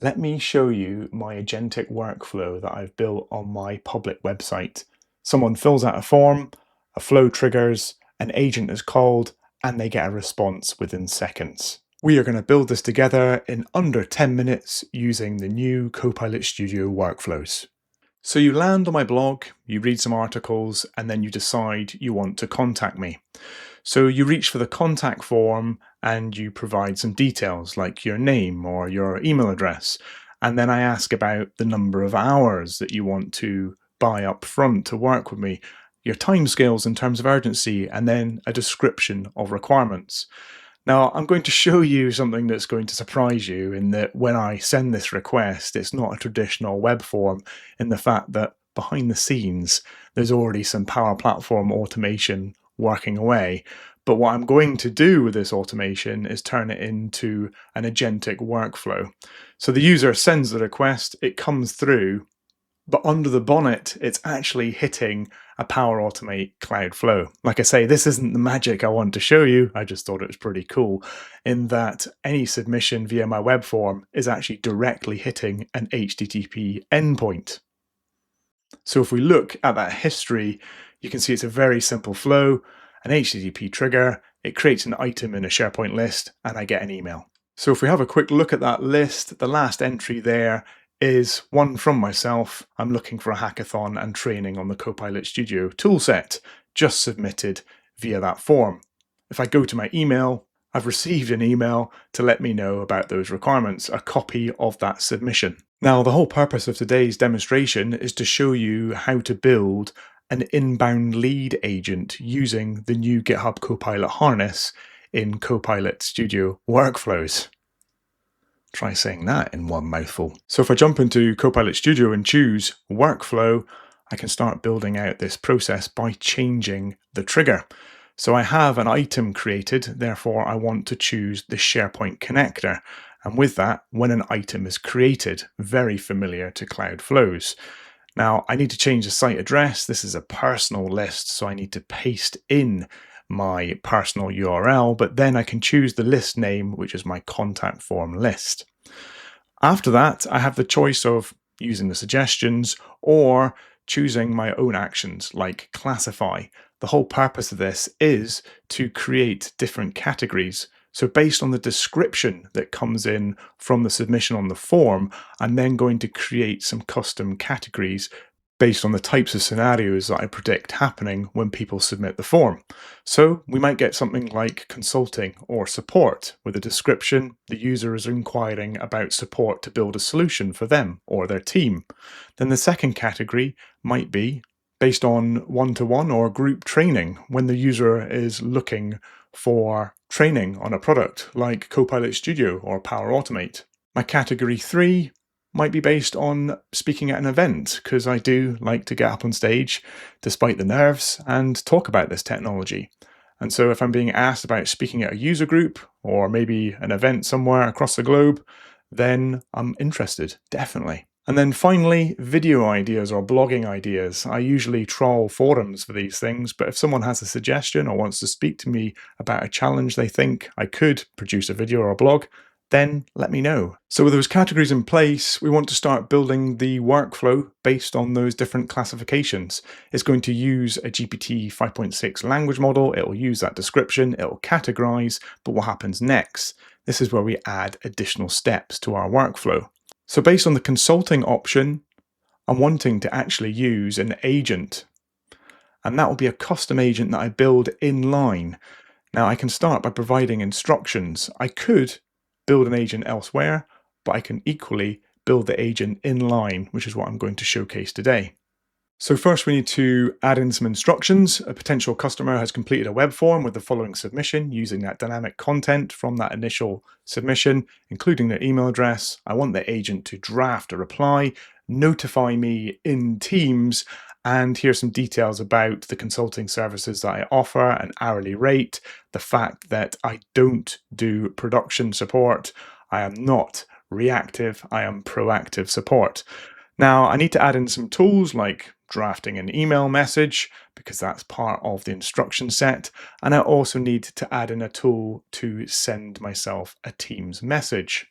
Let me show you my agentic workflow that I've built on my public website. Someone fills out a form, a flow triggers, an agent is called, and they get a response within seconds. We are going to build this together in under 10 minutes using the new Copilot Studio workflows. So you land on my blog, you read some articles, and then you decide you want to contact me. So you reach for the contact form and you provide some details like your name or your email address. And then I ask about the number of hours that you want to buy up front to work with me, your timescales in terms of urgency, and then a description of requirements. Now, I'm going to show you something that's going to surprise you in that when I send this request, it's not a traditional web form in the fact that behind the scenes, there's already some Power Platform automation working away. But what I'm going to do with this automation is turn it into an agentic workflow. So the user sends the request, it comes through, but under the bonnet, it's actually hitting a Power Automate Cloud Flow. Like I say, this isn't the magic I want to show you. I just thought it was pretty cool in that any submission via my web form is actually directly hitting an HTTP endpoint. So if we look at that history, you can see it's a very simple flow, an HTTP trigger, it creates an item in a SharePoint list, and I get an email. So if we have a quick look at that list, the last entry there is one from myself. I'm looking for a hackathon and training on the Copilot Studio toolset, just submitted via that form. If I go to my email, I've received an email to let me know about those requirements, a copy of that submission. Now, the whole purpose of today's demonstration is to show you how to build an inbound lead agent using the new GitHub Copilot harness in Copilot Studio workflows. Try saying that in one mouthful. So if I jump into Copilot Studio and choose workflow, I can start building out this process by changing the trigger. So I have an item created, therefore I want to choose the SharePoint connector. And with that, when an item is created, very familiar to Cloud Flows. Now I need to change the site address. This is a personal list, so I need to paste in my personal URL, but then I can choose the list name, which is my contact form list. After that, I have the choice of using the suggestions or choosing my own actions like classify. The whole purpose of this is to create different categories. So based on the description that comes in from the submission on the form, I'm then going to create some custom categories based on the types of scenarios that I predict happening when people submit the form. So we might get something like consulting or support with a description. The user is inquiring about support to build a solution for them or their team. Then the second category might be based on one-to-one or group training when the user is looking for training on a product like Copilot Studio or Power Automate. My category 3 might be based on speaking at an event, because I do like to get up on stage despite the nerves and talk about this technology. And so if I'm being asked about speaking at a user group or maybe an event somewhere across the globe, then I'm interested, definitely. And then finally, video ideas or blogging ideas. I usually trawl forums for these things, but if someone has a suggestion or wants to speak to me about a challenge they think I could produce a video or a blog, then let me know. So with those categories in place, we want to start building the workflow based on those different classifications. It's going to use a GPT 5.6 language model. It'll use that description, it'll categorize, but what happens next? This is where we add additional steps to our workflow. So based on the consulting option, I'm wanting to actually use an agent, and that will be a custom agent that I build in line. Now I can start by providing instructions. I could build an agent elsewhere, but I can equally build the agent in line, which is what I'm going to showcase today. So first we need to add in some instructions. A potential customer has completed a web form with the following submission using that dynamic content from that initial submission, including their email address. I want the agent to draft a reply, notify me in Teams, and here's some details about the consulting services that I offer, an hourly rate, the fact that I don't do production support. I am not reactive, I am proactive support. Now, I need to add in some tools like drafting an email message because that's part of the instruction set. And I also need to add in a tool to send myself a Teams message.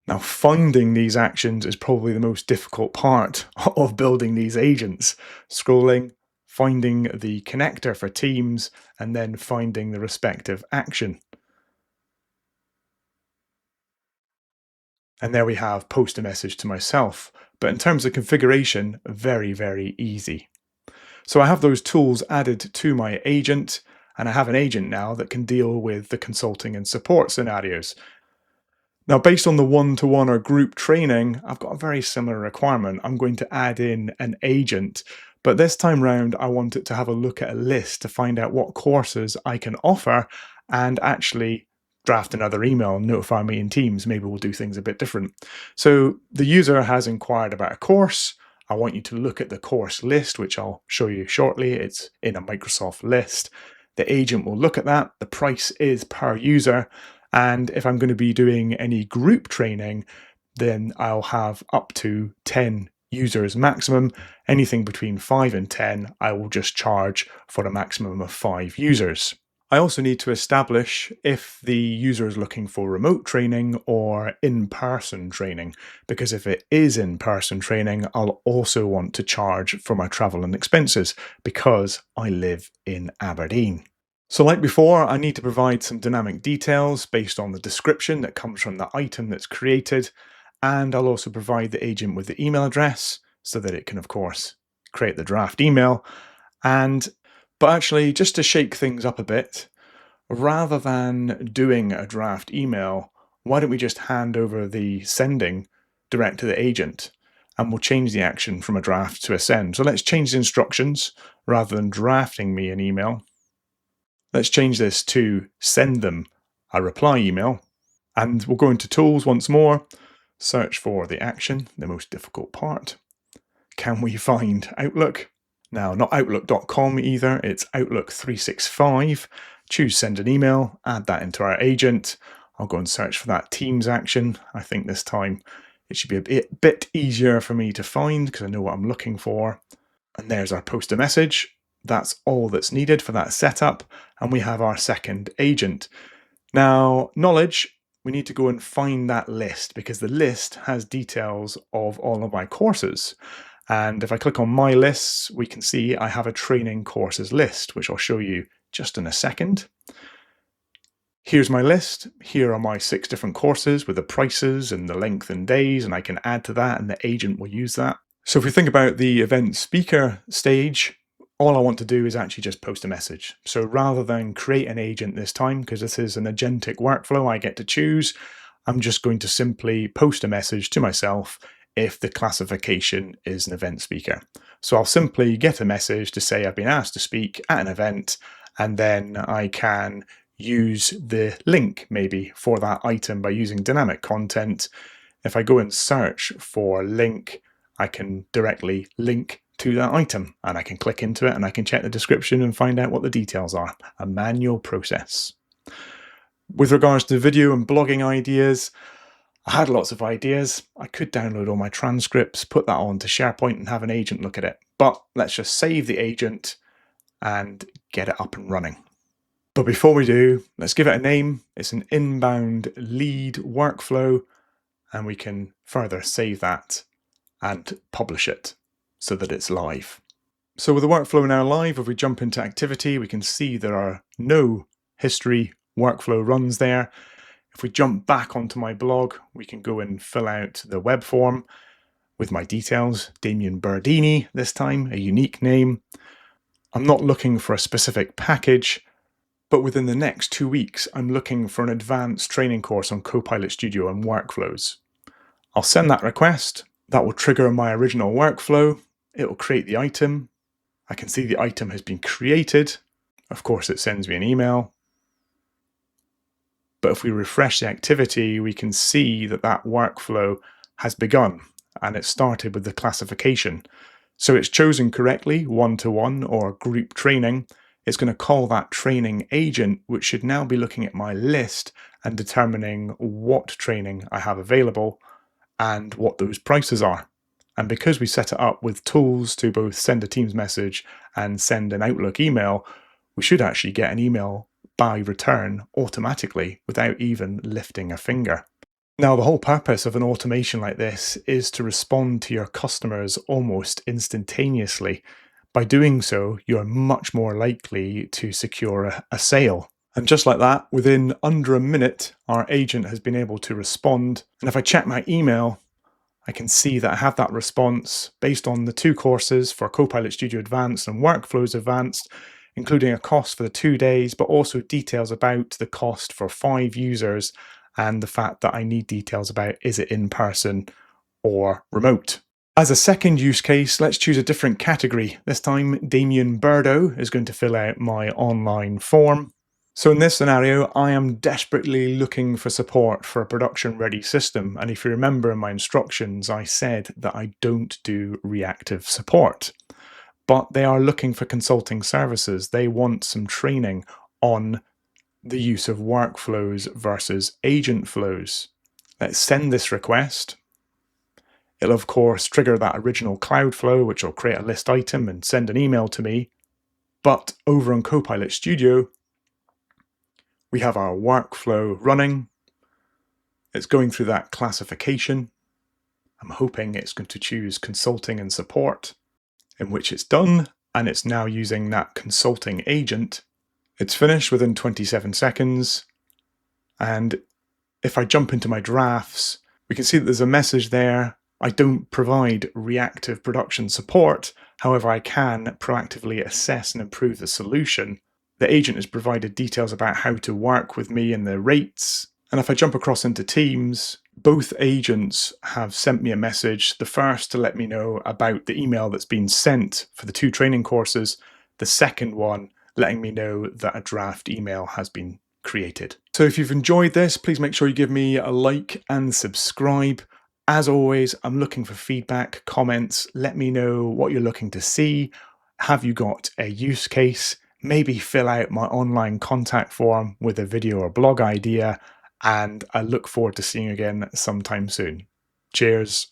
Now, finding these actions is probably the most difficult part of building these agents. Scrolling, finding the connector for Teams, and then finding the respective action. And there we have post a message to myself. But in terms of configuration, very, very easy. So I have those tools added to my agent, and I have an agent now that can deal with the consulting and support scenarios. Now, based on the one-to-one or group training, I've got a very similar requirement. I'm going to add in an agent, but this time round, I want it to have a look at a list to find out what courses I can offer and actually draft another email and notify me in Teams. Maybe we'll do things a bit different. So the user has inquired about a course. I want you to look at the course list, which I'll show you shortly. It's in a Microsoft list. The agent will look at that. The price is per user. And if I'm going to be doing any group training, then I'll have up to 10 users maximum. Anything between 5 and 10, I will just charge for a maximum of 5 users. I also need to establish if the user is looking for remote training or in-person training, because if it is in-person training, I'll also want to charge for my travel and expenses because I live in Aberdeen. So like before, I need to provide some dynamic details based on the description that comes from the item that's created, and I'll also provide the agent with the email address so that it can, of course, create the draft email. But actually, just to shake things up a bit, rather than doing a draft email, why don't we just hand over the sending direct to the agent, and we'll change the action from a draft to a send. So let's change the instructions rather than drafting me an email. Let's change this to send them a reply email, and we'll go into tools once more, search for the action, the most difficult part. Can we find Outlook? Now, not Outlook.com either, it's Outlook 365. Choose send an email, add that into our agent. I'll go and search for that Teams action. I think this time it should be a bit easier for me to find because I know what I'm looking for. And there's our post a message. That's all that's needed for that setup. And we have our second agent. Now, knowledge, we need to go and find that list because the list has details of all of my courses. And if I click on my lists, we can see I have a training courses list, which I'll show you just in a second. Here's my list. Here are my 6 different courses with the prices and the length and days, and I can add to that and the agent will use that. So if we think about the event speaker stage, all I want to do is actually just post a message. So rather than create an agent this time, because this is an agentic workflow I get to choose, I'm just going to simply post a message to myself if the classification is an event speaker. So I'll simply get a message to say I've been asked to speak at an event, and then I can use the link maybe for that item by using dynamic content. If I go and search for link, I can directly link to that item and I can click into it and I can check the description and find out what the details are. A manual process. With regards to video and blogging ideas, I had lots of ideas. I could download all my transcripts, put that onto SharePoint and have an agent look at it. But let's just save the agent and get it up and running. But before we do, let's give it a name. It's an inbound lead workflow, and we can further save that and publish it so that it's live. So with the workflow now live, if we jump into activity, we can see there are no history workflow runs there. If we jump back onto my blog, we can go and fill out the web form with my details. Damien Berdini this time, a unique name. I'm not looking for a specific package, but within the next 2 weeks, I'm looking for an advanced training course on Copilot Studio and workflows. I'll send that request. That will trigger my original workflow. It will create the item. I can see the item has been created. Of course, it sends me an email. But if we refresh the activity, we can see that that workflow has begun and it started with the classification. So it's chosen correctly, one-to-one or group training. It's going to call that training agent, which should now be looking at my list and determining what training I have available and what those prices are. And because we set it up with tools to both send a Teams message and send an Outlook email, we should actually get an email by return automatically without even lifting a finger. Now, the whole purpose of an automation like this is to respond to your customers almost instantaneously. By doing so, you're much more likely to secure a sale. And just like that, within under a minute, our agent has been able to respond. And if I check my email, I can see that I have that response based on the 2 courses for Copilot Studio Advanced and Workflows Advanced, including a cost for the 2 days, but also details about the cost for 5 users and the fact that I need details about is it in person or remote. As a second use case, let's choose a different category. This time, Damien Burdo is going to fill out my online form. So in this scenario, I am desperately looking for support for a production-ready system. And if you remember in my instructions, I said that I don't do reactive support. But they are looking for consulting services. They want some training on the use of workflows versus agent flows. Let's send this request. It'll of course trigger that original cloud flow, which will create a list item and send an email to me. But over on Copilot Studio, we have our workflow running. It's going through that classification. I'm hoping it's going to choose consulting and support, in which it's done, and it's now using that consulting agent. It's finished within 27 seconds. And if I jump into my drafts, we can see that there's a message there. I don't provide reactive production support. However, I can proactively assess and improve the solution. The agent has provided details about how to work with me and the rates. And if I jump across into Teams, both agents have sent me a message. The first to let me know about the email that's been sent for the 2 training courses. The second one letting me know that a draft email has been created. So if you've enjoyed this, please make sure you give me a like and subscribe. As always, I'm looking for feedback, comments. Let me know what you're looking to see. Have you got a use case? Maybe fill out my online contact form with a video or blog idea. And I look forward to seeing you again sometime soon. Cheers.